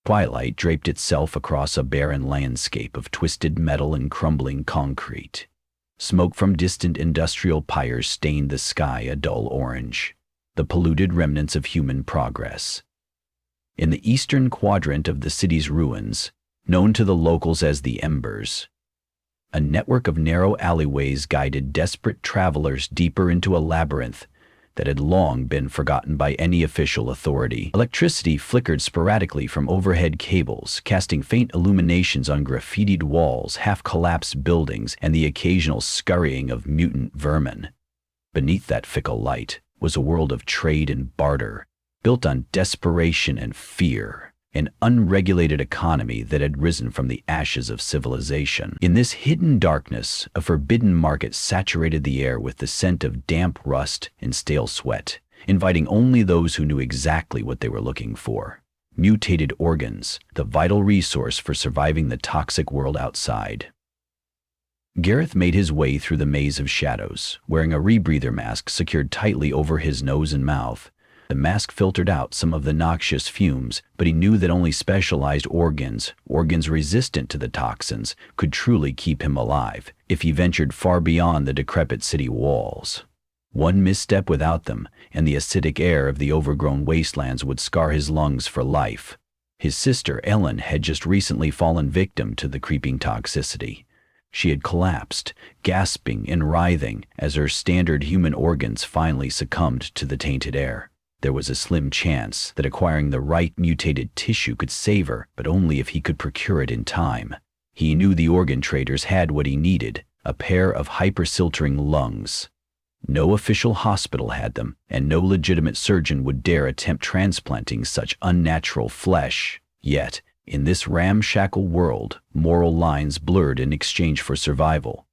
Twilight draped itself across a barren landscape of twisted metal and crumbling concrete. Smoke from distant industrial pyres stained the sky a dull orange, the polluted remnants of human progress. In the eastern quadrant of the city's ruins, known to the locals as the Embers, a network of narrow alleyways guided desperate travelers deeper into a labyrinth that had long been forgotten by any official authority. Electricity flickered sporadically from overhead cables, casting faint illuminations on graffitied walls, half-collapsed buildings, and the occasional scurrying of mutant vermin. Beneath that fickle light was a world of trade and barter, built on desperation and fear, an unregulated economy that had risen from the ashes of civilization. In this hidden darkness, a forbidden market saturated the air with the scent of damp rust and stale sweat, inviting only those who knew exactly what they were looking for. Mutated organs, the vital resource for surviving the toxic world outside. Gareth made his way through the maze of shadows, wearing a rebreather mask secured tightly over his nose and mouth. The mask filtered out some of the noxious fumes, but he knew that only specialized organs resistant to the toxins, could truly keep him alive if he ventured far beyond the decrepit city walls. One misstep without them, and the acidic air of the overgrown wastelands would scar his lungs for life. His sister, Ellen, had just recently fallen victim to the creeping toxicity. She had collapsed, gasping and writhing as her standard human organs finally succumbed to the tainted air. There was a slim chance that acquiring the right mutated tissue could save her, but only if he could procure it in time. He knew the organ traders had what he needed, a pair of hypersiltering lungs. No official hospital had them, and no legitimate surgeon would dare attempt transplanting such unnatural flesh. Yet, in this ramshackle world, moral lines blurred in exchange for survival.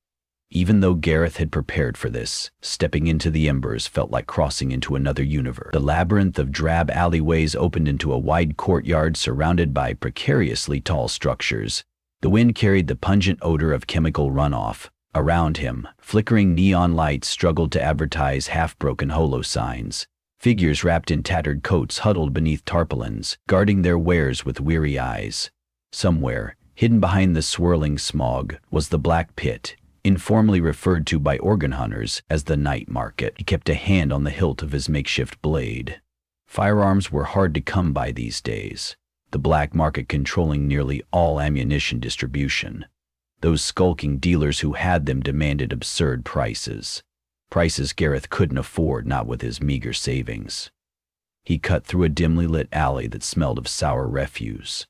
Even though Gareth had prepared for this, stepping into the Embers felt like crossing into another universe. The labyrinth of drab alleyways opened into a wide courtyard surrounded by precariously tall structures. The wind carried the pungent odor of chemical runoff. Around him, flickering neon lights struggled to advertise half-broken holo signs. Figures wrapped in tattered coats huddled beneath tarpaulins, guarding their wares with weary eyes. Somewhere, hidden behind the swirling smog, was the Black Pit, informally referred to by organ hunters as the night market. He kept a hand on the hilt of his makeshift blade. Firearms were hard to come by these days, the black market controlling nearly all ammunition distribution. Those skulking dealers who had them demanded absurd prices. Prices Gareth couldn't afford, not with his meager savings. He cut through a dimly lit alley that smelled of sour refuse.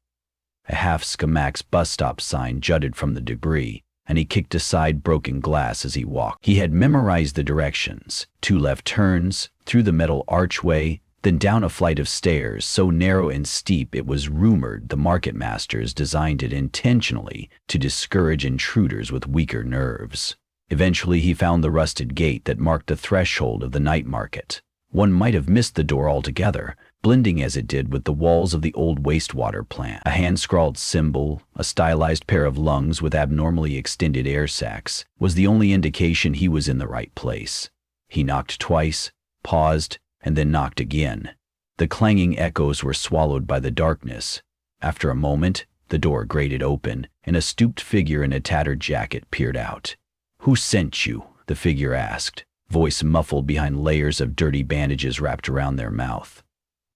A half-Skamax bus stop sign jutted from the debris, and he kicked aside broken glass as he walked. He had memorized the directions: 2 left turns, through the metal archway, then down a flight of stairs so narrow and steep it was rumored the market masters designed it intentionally to discourage intruders with weaker nerves. Eventually he found the rusted gate that marked the threshold of the night market. One might have missed the door altogether, blending as it did with the walls of the old wastewater plant. A hand-scrawled symbol, a stylized pair of lungs with abnormally extended air sacs, was the only indication he was in the right place. He knocked twice, paused, and then knocked again. The clanging echoes were swallowed by the darkness. After a moment, the door grated open, and a stooped figure in a tattered jacket peered out. "Who sent you?" the figure asked, voice muffled behind layers of dirty bandages wrapped around their mouth.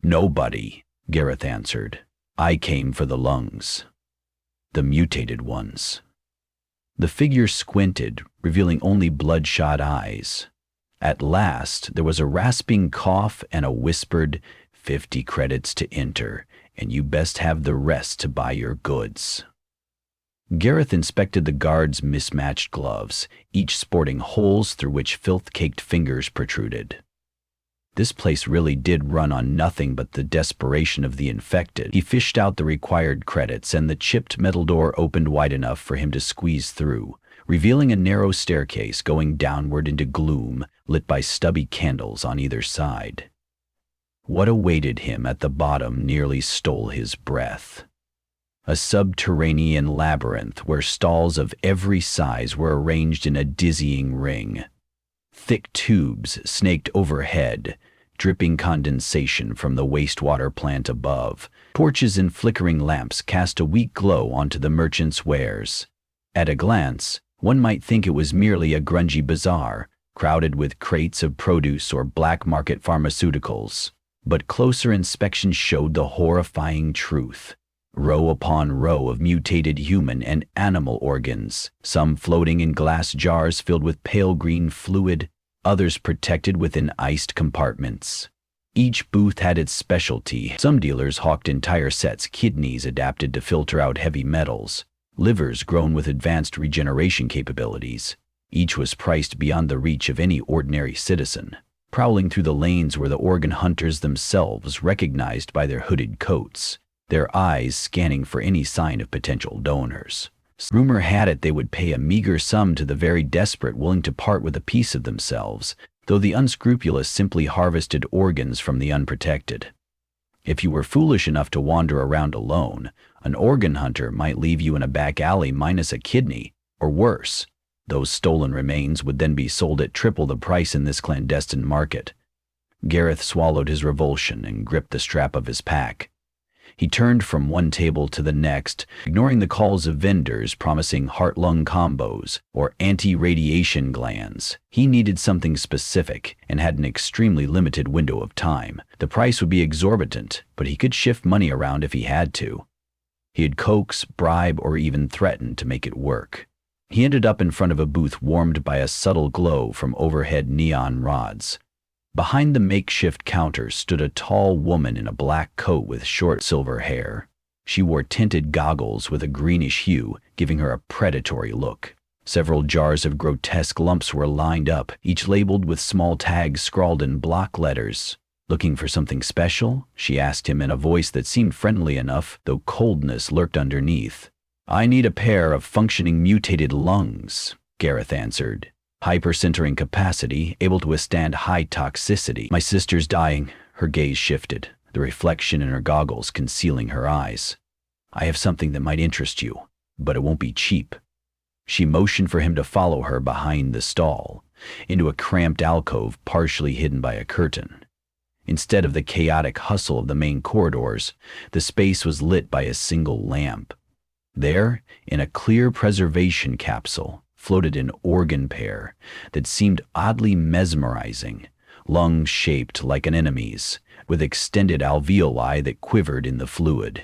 "Nobody," Gareth answered. "I came for the lungs. The mutated ones." The figure squinted, revealing only bloodshot eyes. At last, there was a rasping cough and a whispered, 50 credits to enter, and you best have the rest to buy your goods." Gareth inspected the guards' mismatched gloves, each sporting holes through which filth-caked fingers protruded. This place really did run on nothing but the desperation of the infected. He fished out the required credits, and the chipped metal door opened wide enough for him to squeeze through, revealing a narrow staircase going downward into gloom, lit by stubby candles on either side. What awaited him at the bottom nearly stole his breath. A subterranean labyrinth where stalls of every size were arranged in a dizzying ring. Thick tubes snaked overhead, dripping condensation from the wastewater plant above. Torches and flickering lamps cast a weak glow onto the merchant's wares. At a glance, one might think it was merely a grungy bazaar, crowded with crates of produce or black market pharmaceuticals. But closer inspection showed the horrifying truth. Row upon row of mutated human and animal organs, some floating in glass jars filled with pale green fluid, others protected within iced compartments. Each booth had its specialty. Some dealers hawked entire sets, kidneys adapted to filter out heavy metals, livers grown with advanced regeneration capabilities. Each was priced beyond the reach of any ordinary citizen. Prowling through the lanes were the organ hunters themselves, recognized by their hooded coats, their eyes scanning for any sign of potential donors. Rumor had it they would pay a meager sum to the very desperate, willing to part with a piece of themselves, though the unscrupulous simply harvested organs from the unprotected. If you were foolish enough to wander around alone, an organ hunter might leave you in a back alley minus a kidney, or worse. Those stolen remains would then be sold at triple the price in this clandestine market. Gareth swallowed his revulsion and gripped the strap of his pack. He turned from one table to the next, ignoring the calls of vendors promising heart-lung combos or anti-radiation glands. He needed something specific and had an extremely limited window of time. The price would be exorbitant, but he could shift money around if he had to. He'd coax, bribe, or even threaten to make it work. He ended up in front of a booth warmed by a subtle glow from overhead neon rods. Behind the makeshift counter stood a tall woman in a black coat with short silver hair. She wore tinted goggles with a greenish hue, giving her a predatory look. Several jars of grotesque lumps were lined up, each labeled with small tags scrawled in block letters. "Looking for something special?" she asked him in a voice that seemed friendly enough, though coldness lurked underneath. "I need a pair of functioning mutated lungs," Gareth answered. Hypercentering capacity, able to withstand high toxicity. "My sister's dying." Her gaze shifted, the reflection in her goggles concealing her eyes. "I have something that might interest you, but it won't be cheap." She motioned for him to follow her behind the stall, into a cramped alcove partially hidden by a curtain. Instead of the chaotic hustle of the main corridors, the space was lit by a single lamp. There, in a clear preservation capsule, floated an organ pair that seemed oddly mesmerizing, lungs shaped like an enemy's, with extended alveoli that quivered in the fluid.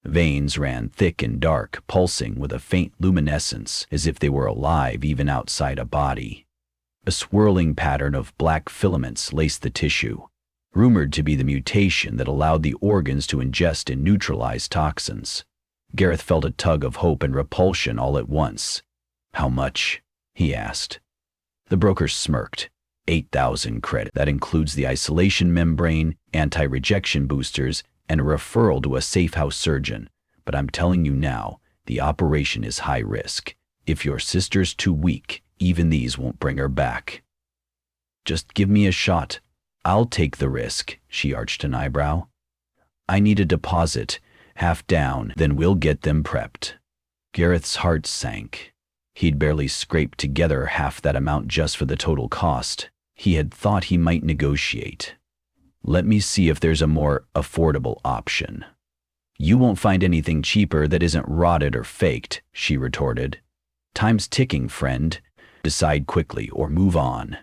Veins ran thick and dark, pulsing with a faint luminescence, as if they were alive even outside a body. A swirling pattern of black filaments laced the tissue, rumored to be the mutation that allowed the organs to ingest and neutralize toxins. Gareth felt a tug of hope and repulsion all at once. "How much?" he asked. The broker smirked. 8,000 credit. That includes the isolation membrane, anti-rejection boosters, and a referral to a safe-house surgeon. But I'm telling you now, the operation is high risk. If your sister's too weak, even these won't bring her back. "Just give me a shot. I'll take the risk," she arched an eyebrow. "I need a deposit, half down, then we'll get them prepped." Gareth's heart sank. He'd barely scraped together half that amount just for the total cost. He had thought he might negotiate. "Let me see if there's a more affordable option." "You won't find anything cheaper that isn't rotted or faked," she retorted. "Time's ticking, friend. Decide quickly or move on."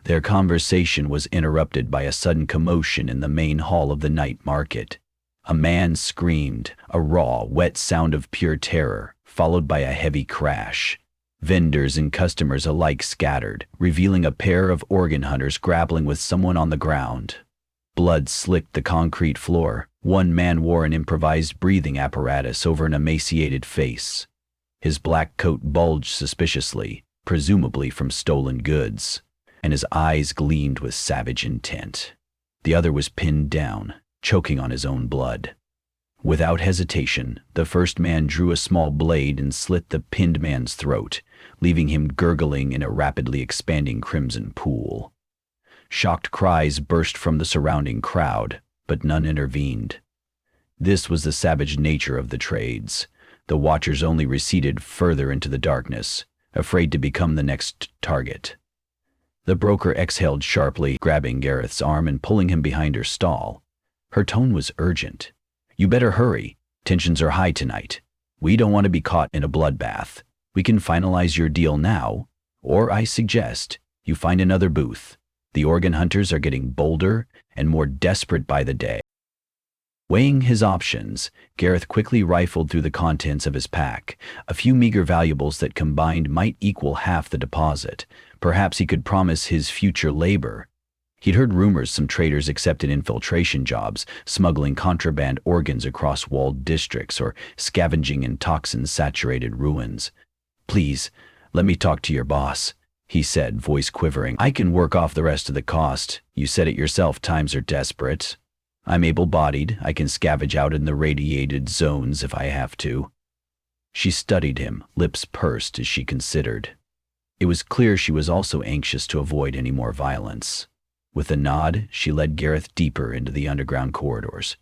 Their conversation was interrupted by a sudden commotion in the main hall of the night market. A man screamed, a raw, wet sound of pure terror, followed by a heavy crash. Vendors and customers alike scattered, revealing a pair of organ hunters grappling with someone on the ground. Blood slicked the concrete floor. One man wore an improvised breathing apparatus over an emaciated face. His black coat bulged suspiciously, presumably from stolen goods, and his eyes gleamed with savage intent. The other was pinned down, choking on his own blood. Without hesitation, the first man drew a small blade and slit the pinned man's throat, leaving him gurgling in a rapidly expanding crimson pool. Shocked cries burst from the surrounding crowd, but none intervened. This was the savage nature of the trades. The watchers only receded further into the darkness, afraid to become the next target. The broker exhaled sharply, grabbing Gareth's arm and pulling him behind her stall. Her tone was urgent. You better hurry. Tensions are high tonight. We don't want to be caught in a bloodbath. We can finalize your deal now, or I suggest you find another booth. The organ hunters are getting bolder and more desperate by the day. Weighing his options, Gareth quickly rifled through the contents of his pack. A few meager valuables that combined might equal half the deposit. Perhaps he could promise his future labor. He'd heard rumors some traders accepted infiltration jobs, smuggling contraband organs across walled districts or scavenging in toxin-saturated ruins. Please, let me talk to your boss, he said, voice quivering. I can work off the rest of the cost. You said it yourself, times are desperate. I'm able-bodied. I can scavenge out in the radiated zones if I have to. She studied him, lips pursed as she considered. It was clear she was also anxious to avoid any more violence. With a nod, she led Gareth deeper into the underground corridors.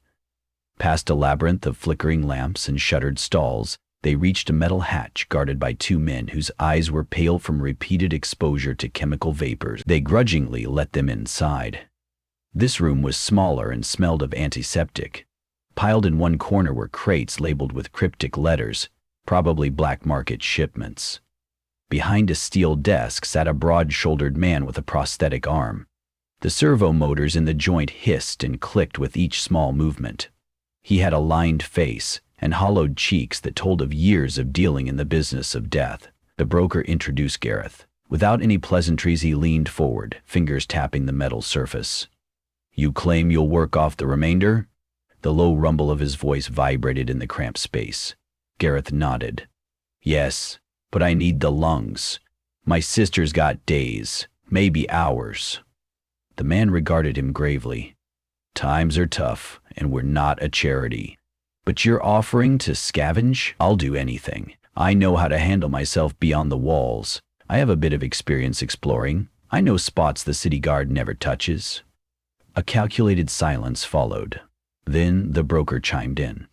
Past a labyrinth of flickering lamps and shuttered stalls, they reached a metal hatch guarded by two men whose eyes were pale from repeated exposure to chemical vapors. They grudgingly let them inside. This room was smaller and smelled of antiseptic. Piled in one corner were crates labeled with cryptic letters, probably black market shipments. Behind a steel desk sat a broad-shouldered man with a prosthetic arm. The servo motors in the joint hissed and clicked with each small movement. He had a lined face and hollowed cheeks that told of years of dealing in the business of death. The broker introduced Gareth. Without any pleasantries, he leaned forward, fingers tapping the metal surface. You claim you'll work off the remainder? The low rumble of his voice vibrated in the cramped space. Gareth nodded. Yes, but I need the lungs. My sister's got days, maybe hours. The man regarded him gravely. Times are tough, and we're not a charity. But you're offering to scavenge? I'll do anything. I know how to handle myself beyond the walls. I have a bit of experience exploring. I know spots the city guard never touches. A calculated silence followed. Then the broker chimed in.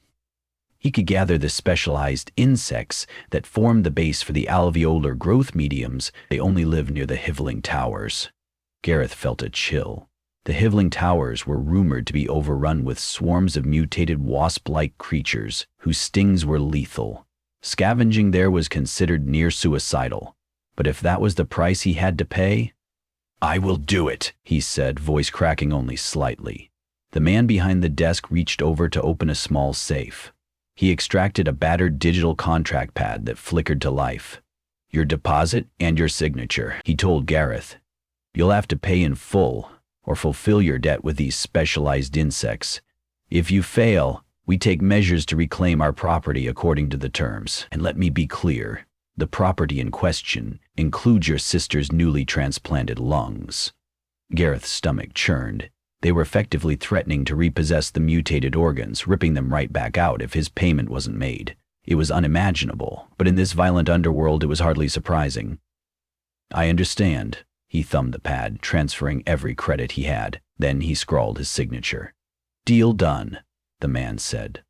He could gather the specialized insects that formed the base for the alveolar growth mediums. They only live near the Hiveling Towers. Gareth felt a chill. The Hiveling Towers were rumored to be overrun with swarms of mutated wasp-like creatures whose stings were lethal. Scavenging there was considered near suicidal. But if that was the price he had to pay, I will do it, he said, voice cracking only slightly. The man behind the desk reached over to open a small safe. He extracted a battered digital contract pad that flickered to life. Your deposit and your signature, he told Gareth. You'll have to pay in full, or fulfill your debt with these specialized insects. If you fail, we take measures to reclaim our property according to the terms. And let me be clear, the property in question includes your sister's newly transplanted lungs. Gareth's stomach churned. They were effectively threatening to repossess the mutated organs, ripping them right back out if his payment wasn't made. It was unimaginable, but in this violent underworld it was hardly surprising. I understand. He thumbed the pad, transferring every credit he had. Then he scrawled his signature. Deal done, the man said.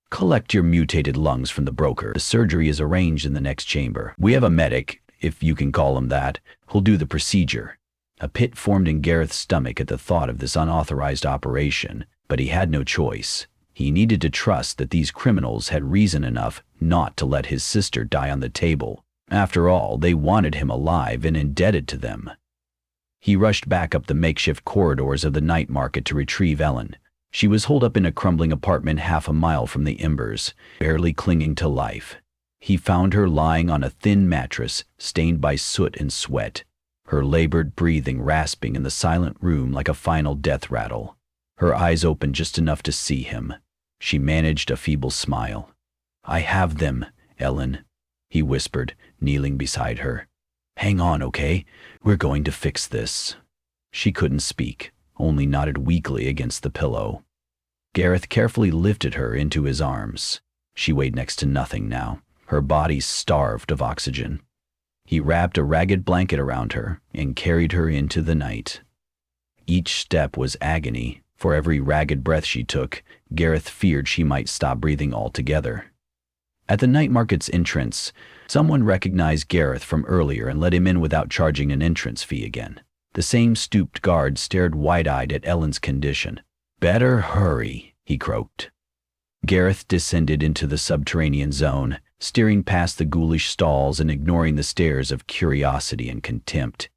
Collect your mutated lungs from the broker. The surgery is arranged in the next chamber. We have a medic, if you can call him that, who'll do the procedure. A pit formed in Gareth's stomach at the thought of this unauthorized operation, but he had no choice. He needed to trust that these criminals had reason enough not to let his sister die on the table. After all, they wanted him alive and indebted to them. He rushed back up the makeshift corridors of the night market to retrieve Ellen. She was holed up in a crumbling apartment half a mile from the embers, barely clinging to life. He found her lying on a thin mattress, stained by soot and sweat, her labored breathing rasping in the silent room like a final death rattle. Her eyes opened just enough to see him. She managed a feeble smile. I have them, Ellen, he whispered, kneeling beside her. Hang on, okay? We're going to fix this. She couldn't speak, only nodded weakly against the pillow. Gareth carefully lifted her into his arms. She weighed next to nothing now, her body starved of oxygen. He wrapped a ragged blanket around her and carried her into the night. Each step was agony. For every ragged breath she took, Gareth feared she might stop breathing altogether. At the night market's entrance, someone recognized Gareth from earlier and let him in without charging an entrance fee again. The same stooped guard stared wide-eyed at Ellen's condition. "Better hurry," he croaked. Gareth descended into the subterranean zone, steering past the ghoulish stalls and ignoring the stares of curiosity and contempt.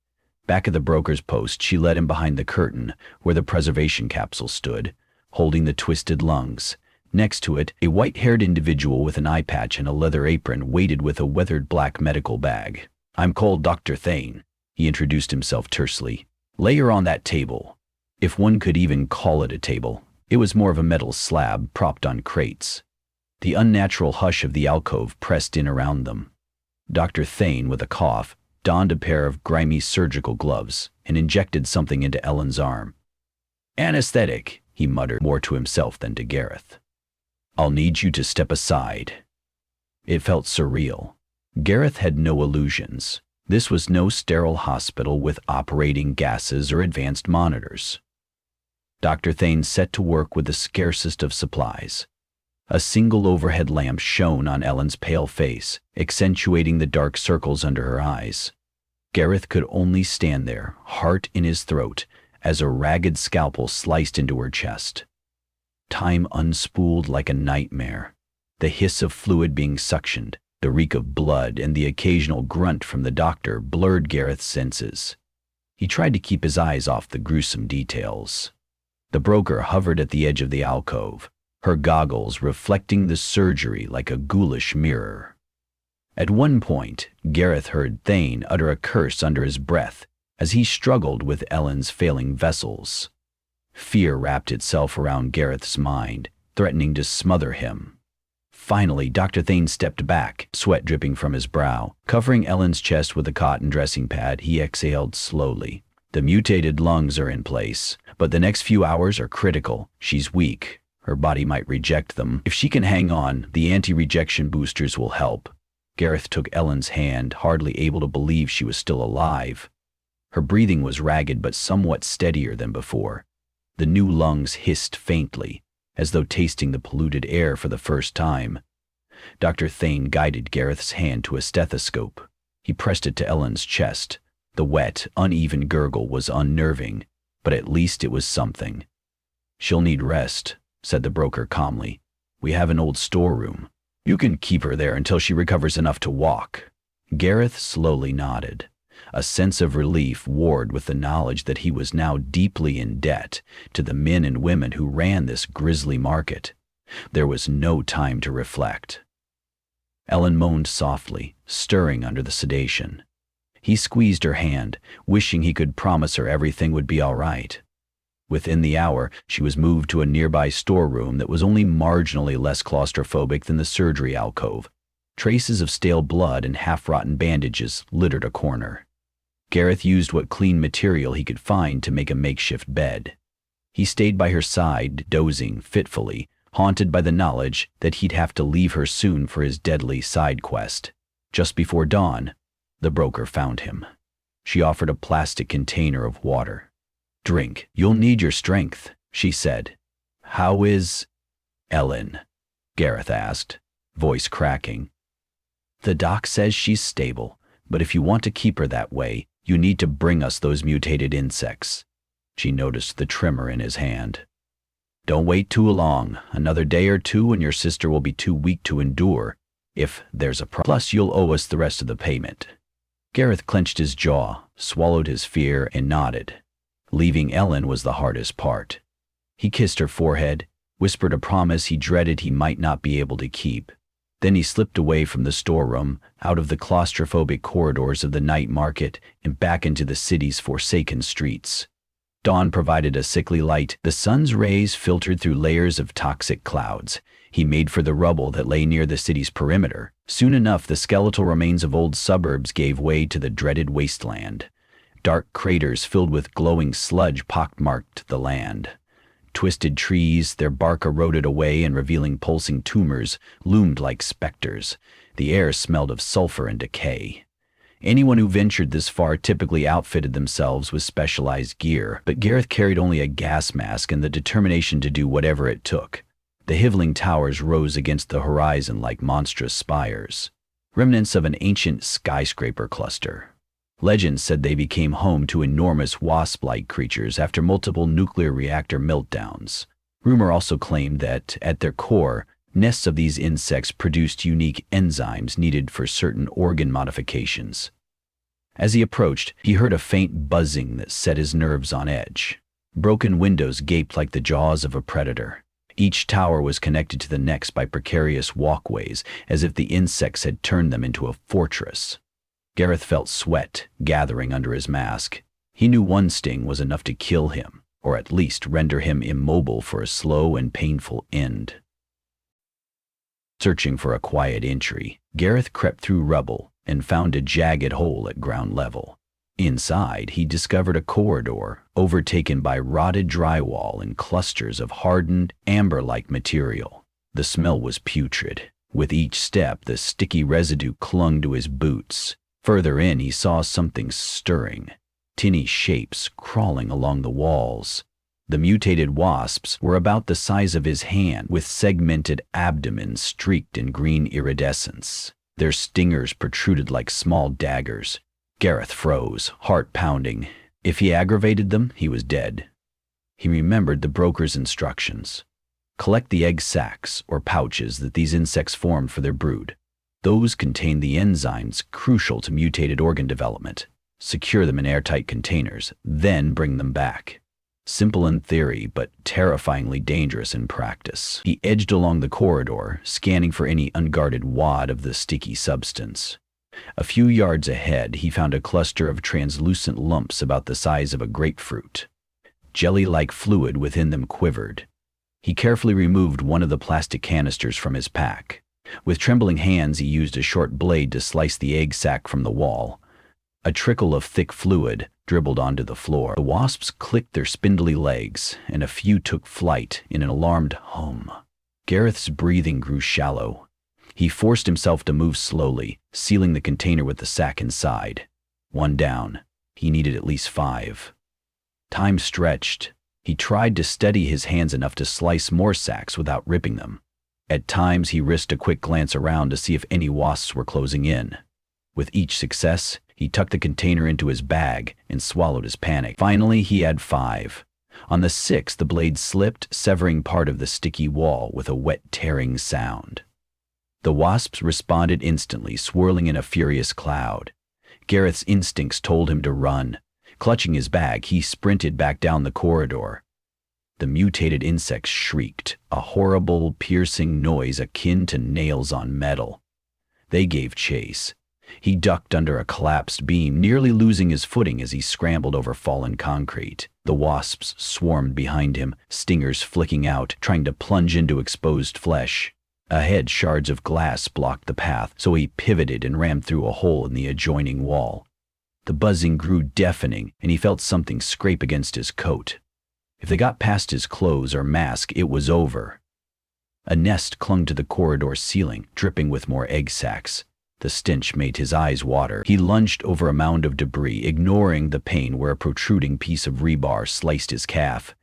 Back at the broker's post, she led him behind the curtain, where the preservation capsule stood, holding the twisted lungs. Next to it, a white-haired individual with an eye patch and a leather apron waited with a weathered black medical bag. "I'm called Dr. Thane," he introduced himself tersely. "Lay her on that table." If one could even call it a table, it was more of a metal slab propped on crates. The unnatural hush of the alcove pressed in around them. Dr. Thane, with a cough, donned a pair of grimy surgical gloves and injected something into Ellen's arm. "Anesthetic," he muttered, more to himself than to Gareth. "I'll need you to step aside." It felt surreal. Gareth had no illusions. This was no sterile hospital with operating gases or advanced monitors. Dr. Thane set to work with the scarcest of supplies. A single overhead lamp shone on Ellen's pale face, accentuating the dark circles under her eyes. Gareth could only stand there, heart in his throat, as a ragged scalpel sliced into her chest. Time unspooled like a nightmare. The hiss of fluid being suctioned, the reek of blood, and the occasional grunt from the doctor blurred Gareth's senses. He tried to keep his eyes off the gruesome details. The broker hovered at the edge of the alcove, her goggles reflecting the surgery like a ghoulish mirror. At one point, Gareth heard Thane utter a curse under his breath as he struggled with Ellen's failing vessels. Fear wrapped itself around Gareth's mind, threatening to smother him. Finally, Dr. Thane stepped back, sweat dripping from his brow. Covering Ellen's chest with a cotton dressing pad, he exhaled slowly. "The mutated lungs are in place, but the next few hours are critical. She's weak. Her body might reject them. If she can hang on, the anti-rejection boosters will help." Gareth took Ellen's hand, hardly able to believe she was still alive. Her breathing was ragged but somewhat steadier than before. The new lungs hissed faintly, as though tasting the polluted air for the first time. Dr. Thane guided Gareth's hand to a stethoscope. He pressed it to Ellen's chest. The wet, uneven gurgle was unnerving, but at least it was something. "She'll need rest," said the broker calmly. "We have an old storeroom. You can keep her there until she recovers enough to walk." Gareth slowly nodded. A sense of relief warred with the knowledge that he was now deeply in debt to the men and women who ran this grisly market. There was no time to reflect. Ellen moaned softly, stirring under the sedation. He squeezed her hand, wishing he could promise her everything would be all right. Within the hour, she was moved to a nearby storeroom that was only marginally less claustrophobic than the surgery alcove. Traces of stale blood and half-rotten bandages littered a corner. Gareth used what clean material he could find to make a makeshift bed. He stayed by her side, dozing fitfully, haunted by the knowledge that he'd have to leave her soon for his deadly side quest. Just before dawn, the broker found him. She offered a plastic container of water. "Drink. You'll need your strength," she said. "How is Ellen?" Gareth asked, voice cracking. "The doc says she's stable, but if you want to keep her that way, you need to bring us those mutated insects." She noticed the tremor in his hand. "Don't wait too long. Another day or two and your sister will be too weak to endure, if there's a problem. Plus you'll owe us the rest of the payment." Gareth clenched his jaw, swallowed his fear, and nodded. Leaving Ellen was the hardest part. He kissed her forehead, whispered a promise he dreaded he might not be able to keep. Then he slipped away from the storeroom, out of the claustrophobic corridors of the night market, and back into the city's forsaken streets. Dawn provided a sickly light. The sun's rays filtered through layers of toxic clouds. He made for the rubble that lay near the city's perimeter. Soon enough, the skeletal remains of old suburbs gave way to the dreaded wasteland. Dark craters filled with glowing sludge pockmarked the land. Twisted trees, their bark eroded away and revealing pulsing tumors, loomed like specters. The air smelled of sulfur and decay. Anyone who ventured this far typically outfitted themselves with specialized gear, but Gareth carried only a gas mask and the determination to do whatever it took. The hiveling towers rose against the horizon like monstrous spires, remnants of an ancient skyscraper cluster. Legends said they became home to enormous wasp-like creatures after multiple nuclear reactor meltdowns. Rumor also claimed that, at their core, nests of these insects produced unique enzymes needed for certain organ modifications. As he approached, he heard a faint buzzing that set his nerves on edge. Broken windows gaped like the jaws of a predator. Each tower was connected to the next by precarious walkways, as if the insects had turned them into a fortress. Gareth felt sweat gathering under his mask. He knew one sting was enough to kill him, or at least render him immobile for a slow and painful end. Searching for a quiet entry, Gareth crept through rubble and found a jagged hole at ground level. Inside, he discovered a corridor overtaken by rotted drywall and clusters of hardened, amber-like material. The smell was putrid. With each step, the sticky residue clung to his boots. Further in, he saw something stirring, tiny shapes crawling along the walls. The mutated wasps were about the size of his hand, with segmented abdomens streaked in green iridescence. Their stingers protruded like small daggers. Gareth froze, heart pounding. If he aggravated them, he was dead. He remembered the broker's instructions. Collect the egg sacs, or pouches, that these insects formed for their brood. Those contain the enzymes crucial to mutated organ development. Secure them in airtight containers, then bring them back. Simple in theory, but terrifyingly dangerous in practice. He edged along the corridor, scanning for any unguarded wad of the sticky substance. A few yards ahead, he found a cluster of translucent lumps about the size of a grapefruit. Jelly-like fluid within them quivered. He carefully removed one of the plastic canisters from his pack. With trembling hands, he used a short blade to slice the egg sac from the wall. A trickle of thick fluid dribbled onto the floor. The wasps clicked their spindly legs, and a few took flight in an alarmed hum. Gareth's breathing grew shallow. He forced himself to move slowly, sealing the container with the sack inside. One down. He needed at least 5. Time stretched. He tried to steady his hands enough to slice more sacks without ripping them. At times, he risked a quick glance around to see if any wasps were closing in. With each success, he tucked the container into his bag and swallowed his panic. Finally, he had 5. On the 6th, the blade slipped, severing part of the sticky wall with a wet, tearing sound. The wasps responded instantly, swirling in a furious cloud. Gareth's instincts told him to run. Clutching his bag, he sprinted back down the corridor. The mutated insects shrieked, a horrible, piercing noise akin to nails on metal. They gave chase. He ducked under a collapsed beam, nearly losing his footing as he scrambled over fallen concrete. The wasps swarmed behind him, stingers flicking out, trying to plunge into exposed flesh. Ahead, shards of glass blocked the path, so he pivoted and rammed through a hole in the adjoining wall. The buzzing grew deafening, and he felt something scrape against his coat. If they got past his clothes or mask, it was over. A nest clung to the corridor ceiling, dripping with more egg sacs. The stench made his eyes water. He lunged over a mound of debris, ignoring the pain where a protruding piece of rebar sliced his calf.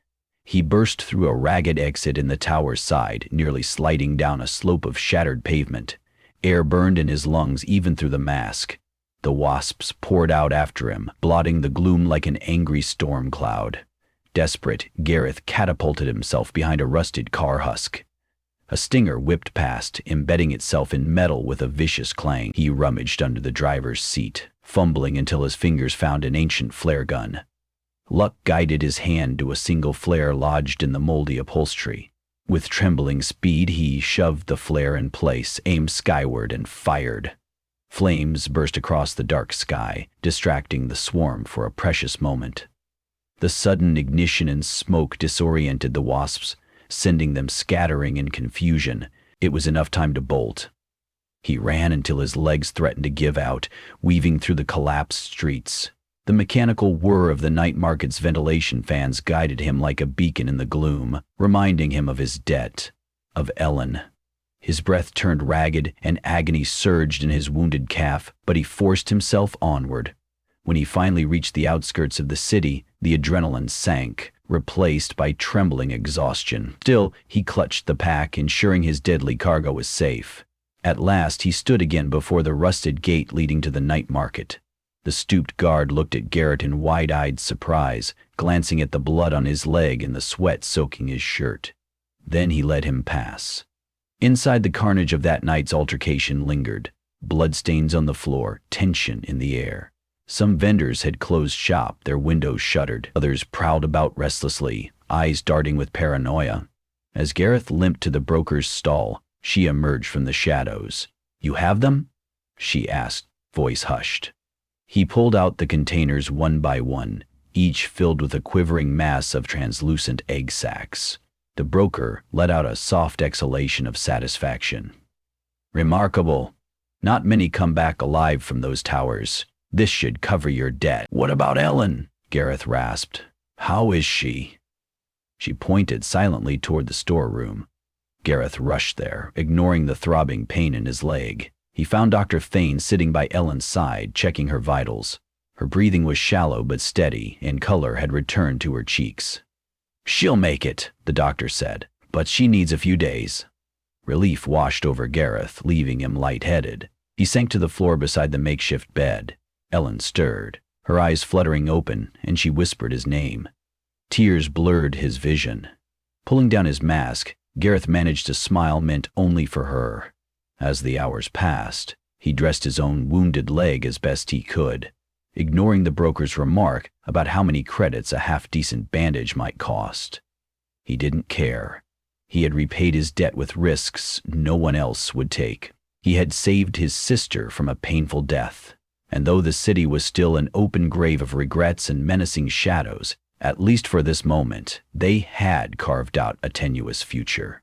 He burst through a ragged exit in the tower's side, nearly sliding down a slope of shattered pavement. Air burned in his lungs even through the mask. The wasps poured out after him, blotting the gloom like an angry storm cloud. Desperate, Gareth catapulted himself behind a rusted car husk. A stinger whipped past, embedding itself in metal with a vicious clang. He rummaged under the driver's seat, fumbling until his fingers found an ancient flare gun. Luck guided his hand to a single flare lodged in the moldy upholstery. With trembling speed, he shoved the flare in place, aimed skyward, and fired. Flames burst across the dark sky, distracting the swarm for a precious moment. The sudden ignition and smoke disoriented the wasps, sending them scattering in confusion. It was enough time to bolt. He ran until his legs threatened to give out, weaving through the collapsed streets. The mechanical whir of the night market's ventilation fans guided him like a beacon in the gloom, reminding him of his debt, of Ellen. His breath turned ragged and agony surged in his wounded calf, but he forced himself onward. When he finally reached the outskirts of the city, the adrenaline sank, replaced by trembling exhaustion. Still, he clutched the pack, ensuring his deadly cargo was safe. At last, he stood again before the rusted gate leading to the night market. The stooped guard looked at Garrett in wide-eyed surprise, glancing at the blood on his leg and the sweat soaking his shirt. Then he let him pass. Inside, the carnage of that night's altercation lingered. Bloodstains on the floor, tension in the air. Some vendors had closed shop, their windows shuttered. Others prowled about restlessly, eyes darting with paranoia. As Gareth limped to the broker's stall, she emerged from the shadows. "You have them?" she asked, voice hushed. He pulled out the containers one by one, each filled with a quivering mass of translucent egg sacs. The broker let out a soft exhalation of satisfaction. "Remarkable. Not many come back alive from those towers. This should cover your debt." "What about Ellen?" Gareth rasped. "How is she?" She pointed silently toward the storeroom. Gareth rushed there, ignoring the throbbing pain in his leg. He found Dr. Thane sitting by Ellen's side, checking her vitals. Her breathing was shallow but steady, and color had returned to her cheeks. "She'll make it," the doctor said, "but she needs a few days." Relief washed over Gareth, leaving him lightheaded. He sank to the floor beside the makeshift bed. Ellen stirred, her eyes fluttering open, and she whispered his name. Tears blurred his vision. Pulling down his mask, Gareth managed to smile meant only for her. As the hours passed, he dressed his own wounded leg as best he could, ignoring the broker's remark about how many credits a half-decent bandage might cost. He didn't care. He had repaid his debt with risks no one else would take. He had saved his sister from a painful death, and though the city was still an open grave of regrets and menacing shadows, at least for this moment, they had carved out a tenuous future.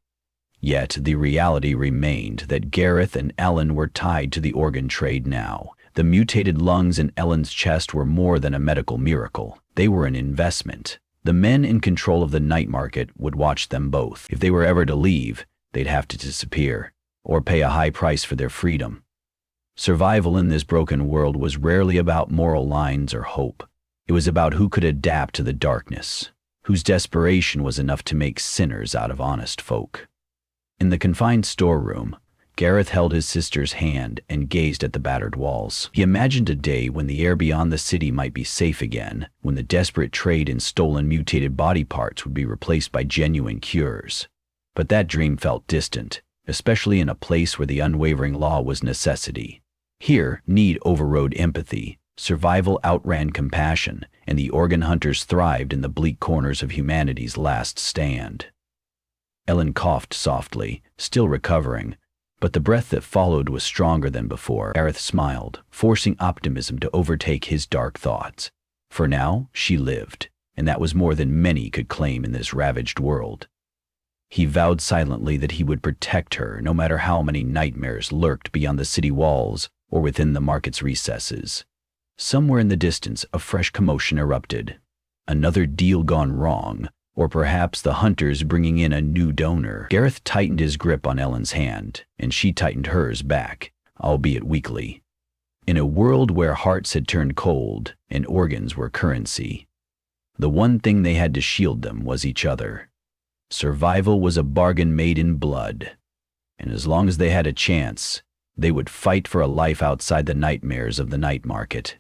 Yet the reality remained that Gareth and Ellen were tied to the organ trade now. The mutated lungs in Ellen's chest were more than a medical miracle. They were an investment. The men in control of the night market would watch them both. If they were ever to leave, they'd have to disappear, or pay a high price for their freedom. Survival in this broken world was rarely about moral lines or hope. It was about who could adapt to the darkness, whose desperation was enough to make sinners out of honest folk. In the confined storeroom, Gareth held his sister's hand and gazed at the battered walls. He imagined a day when the air beyond the city might be safe again, when the desperate trade in stolen mutated body parts would be replaced by genuine cures. But that dream felt distant, especially in a place where the unwavering law was necessity. Here, need overrode empathy, survival outran compassion, and the organ hunters thrived in the bleak corners of humanity's last stand. Ellen coughed softly, still recovering, but the breath that followed was stronger than before. Gareth smiled, forcing optimism to overtake his dark thoughts. For now, she lived, and that was more than many could claim in this ravaged world. He vowed silently that he would protect her no matter how many nightmares lurked beyond the city walls or within the market's recesses. Somewhere in the distance, a fresh commotion erupted. Another deal gone wrong, or perhaps the hunters bringing in a new donor. Gareth tightened his grip on Ellen's hand, and she tightened hers back, albeit weakly. In a world where hearts had turned cold and organs were currency, the one thing they had to shield them was each other. Survival was a bargain made in blood, and as long as they had a chance, they would fight for a life outside the nightmares of the night market.